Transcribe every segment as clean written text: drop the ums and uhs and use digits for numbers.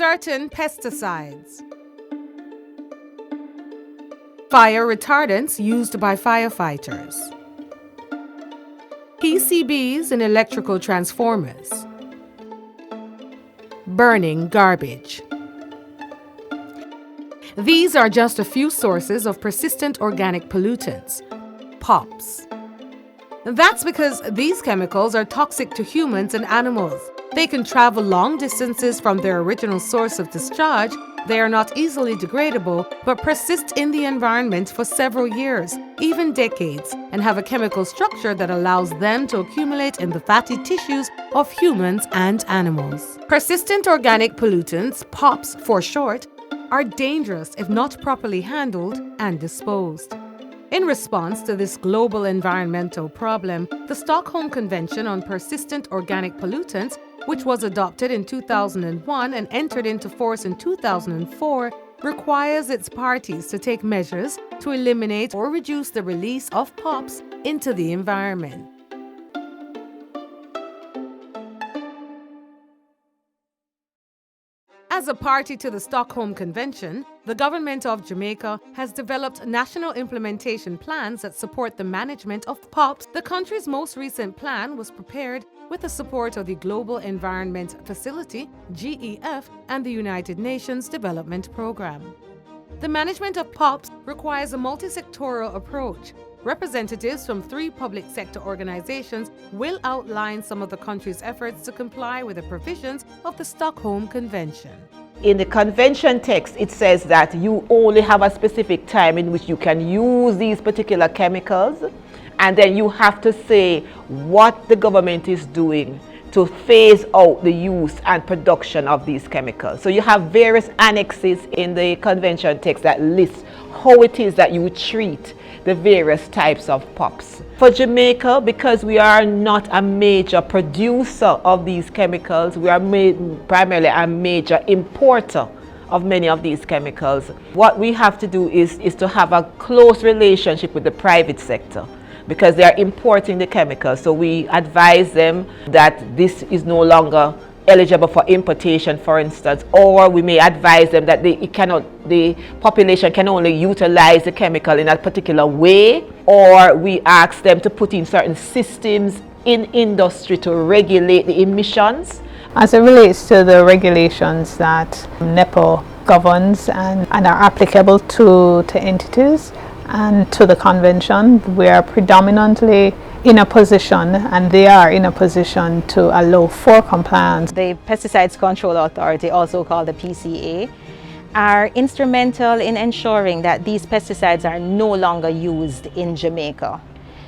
Certain pesticides. Fire retardants used by firefighters. PCBs in electrical transformers. Burning garbage. These are just a few sources of persistent organic pollutants, POPs. That's because these chemicals are toxic to humans and animals. They can travel long distances from their original source of discharge. They are not easily degradable, but persist in the environment for several years, even decades, and have a chemical structure that allows them to accumulate in the fatty tissues of humans and animals. Persistent organic pollutants, POPs for short, are dangerous if not properly handled and disposed. In response to this global environmental problem, the Stockholm Convention on Persistent Organic Pollutants, which was adopted in 2001 and entered into force in 2004, requires its parties to take measures to eliminate or reduce the release of POPs into the environment. As a party to the Stockholm Convention, the government of Jamaica has developed national implementation plans that support the management of POPs. The country's most recent plan was prepared with the support of the Global Environment Facility, GEF, and the United Nations Development Programme. The management of POPs requires a multi-sectoral approach. Representatives from 3 public sector organizations will outline some of the country's efforts to comply with the provisions of the Stockholm Convention. In the convention text, it says that you only have a specific time in which you can use these particular chemicals, and then you have to say what the government is doing to phase out the use and production of these chemicals. So you have various annexes in the convention text that list how it is that you would treat the various types of POPs. For Jamaica, because we are not a major producer of these chemicals, we are primarily a major importer of many of these chemicals. What we have to do is to have a close relationship with the private sector, because they are importing the chemicals. So we advise them that this is no longer eligible for importation, for instance, or we may advise them that the population can only utilize the chemical in a particular way, or we ask them to put in certain systems in industry to regulate the emissions. As it relates to the regulations that NEPA governs and are applicable to entities and to the convention, we are predominantly in a position, and they are in a position, to allow for compliance. The Pesticides Control Authority, also called the PCA, are instrumental in ensuring that these pesticides are no longer used in Jamaica.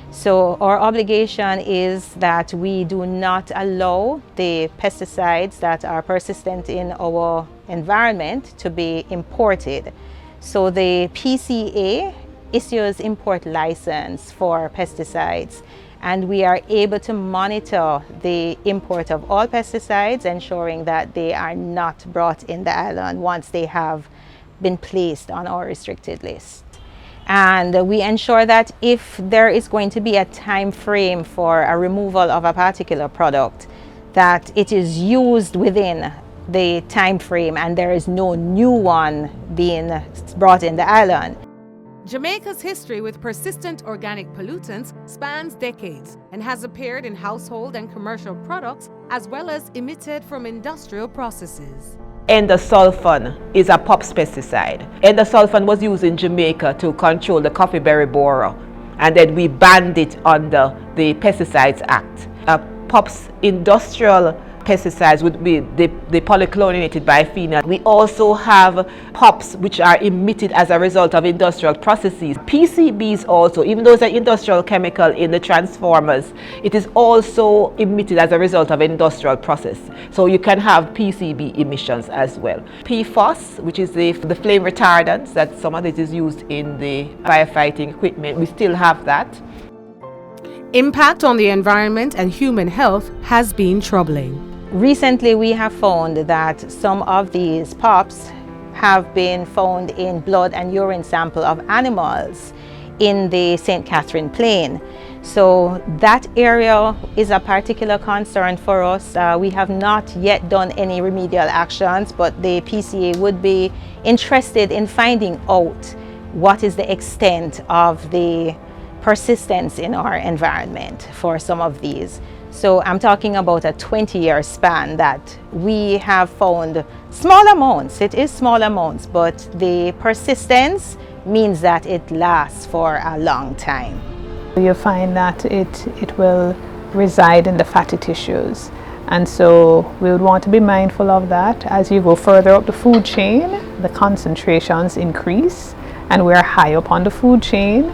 So our obligation is that we do not allow the pesticides that are persistent in our environment to be imported. So the PCA issues import license for pesticides, and we are able to monitor the import of all pesticides, ensuring that they are not brought in the island once they have been placed on our restricted list. And we ensure that if there is going to be a time frame for a removal of a particular product, that it is used within the time frame and there is no new one being brought in the island. Jamaica's history with persistent organic pollutants spans decades and has appeared in household and commercial products as well as emitted from industrial processes. Endosulfan is a POPs pesticide. Endosulfan was used in Jamaica to control the coffee berry borer, and then we banned it under the Pesticides Act. POPs industrial pesticides would be the polychlorinated biphenyl. We also have POPs which are emitted as a result of industrial processes. PCBs also, even though it's an industrial chemical in the transformers, it is also emitted as a result of industrial process. So you can have PCB emissions as well. PFOS, which is the flame retardants, that some of it is used in the firefighting equipment, we still have that. Impact on the environment and human health has been troubling. Recently, we have found that some of these POPs have been found in blood and urine sample of animals in the St. Catherine Plain. So that area is a particular concern for us. We have not yet done any remedial actions, but the PCA would be interested in finding out what is the extent of the persistence in our environment for some of these. So I'm talking about a 20-year span that we have found small amounts. It is small amounts, but the persistence means that it lasts for a long time. You find that it will reside in the fatty tissues, and so we would want to be mindful of that. As you go further up the food chain, the concentrations increase, and we're high up on the food chain,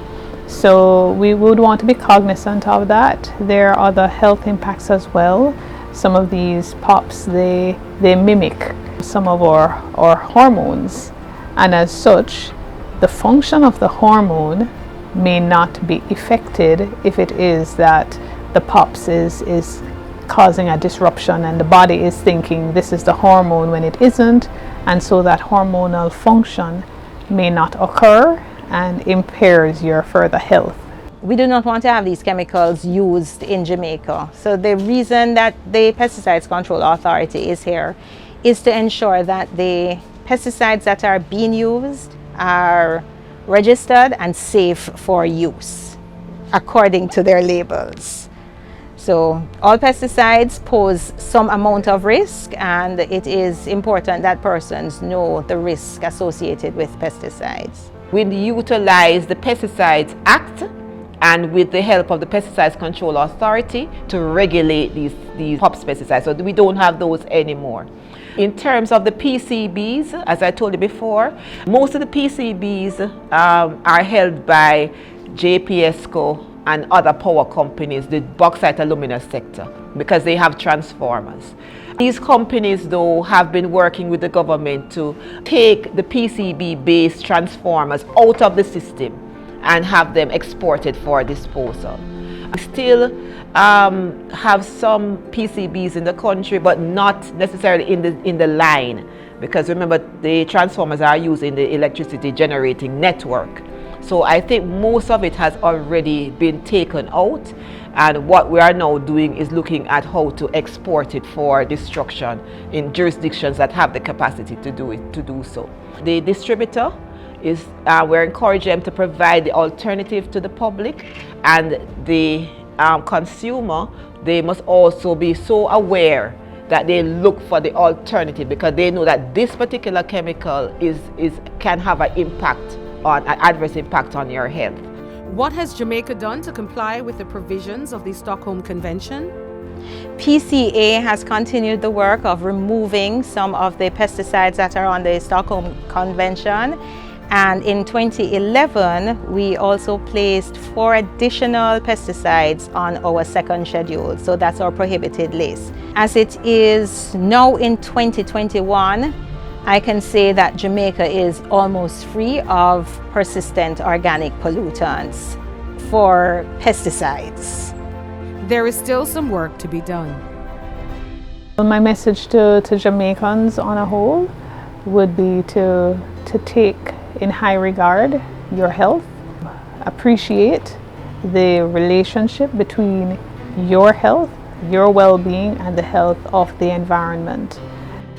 so we would want to be cognizant of that. There are other health impacts as well. Some of these POPs, they mimic some of our hormones, and as such the function of the hormone may not be affected if it is that the POPs is causing a disruption and the body is thinking this is the hormone when it isn't, and so that hormonal function may not occur and impairs your further health. We do not want to have these chemicals used in Jamaica. So the reason that the Pesticides Control Authority is here is to ensure that the pesticides that are being used are registered and safe for use according to their labels. So all pesticides pose some amount of risk, and it is important that persons know the risk associated with pesticides. We utilize the Pesticides Act and with the help of the Pesticides Control Authority to regulate these POPs pesticides, so we don't have those anymore. In terms of the PCBs, as I told you before, most of the PCBs are held by JPSCO and other power companies, the bauxite alumina sector, because they have transformers. These companies, though, have been working with the government to take the PCB-based transformers out of the system and have them exported for disposal. We still have some PCBs in the country, but not necessarily in the line, because remember, the transformers are used in the electricity generating network. So I think most of it has already been taken out, and what we are now doing is looking at how to export it for destruction in jurisdictions that have the capacity to do so. The distributor is, we're encouraging them to provide the alternative to the public, and the consumer, they must also be so aware that they look for the alternative, because they know that this particular chemical can have an adverse impact on your health. What has Jamaica done to comply with the provisions of the Stockholm Convention? PCA has continued the work of removing some of the pesticides that are on the Stockholm Convention. And in 2011, we also placed 4 additional pesticides on our second schedule. So that's our prohibited list. As it is now in 2021, I can say that Jamaica is almost free of persistent organic pollutants for pesticides. There is still some work to be done. My message to Jamaicans on a whole would be to take in high regard your health, appreciate the relationship between your health, your well-being, and the health of the environment.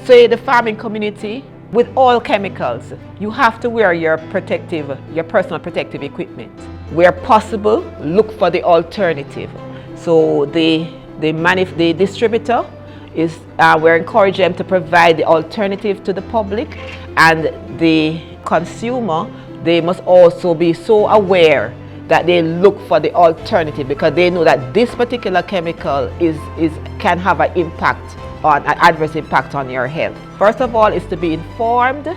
So the farming community, with all chemicals, you have to wear your personal protective equipment. Where possible, look for the alternative. So the distributor is, we're encouraging them to provide the alternative to the public, and the consumer, they must also be so aware that they look for the alternative, because they know that this particular chemical can have an adverse impact on your health. First of all is to be informed,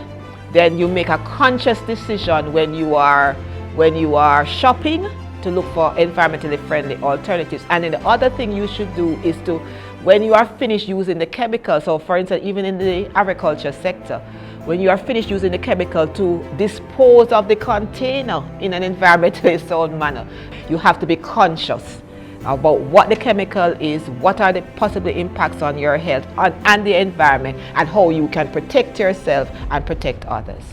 then you make a conscious decision when you are shopping to look for environmentally friendly alternatives. And then the other thing you should do is to, when you are finished using the chemical, so for instance, even in the agriculture sector, when you are finished using the chemical, to dispose of the container in an environmentally sound manner. You have to be conscious about what the chemical is, what are the possible impacts on your health and the environment, and how you can protect yourself and protect others.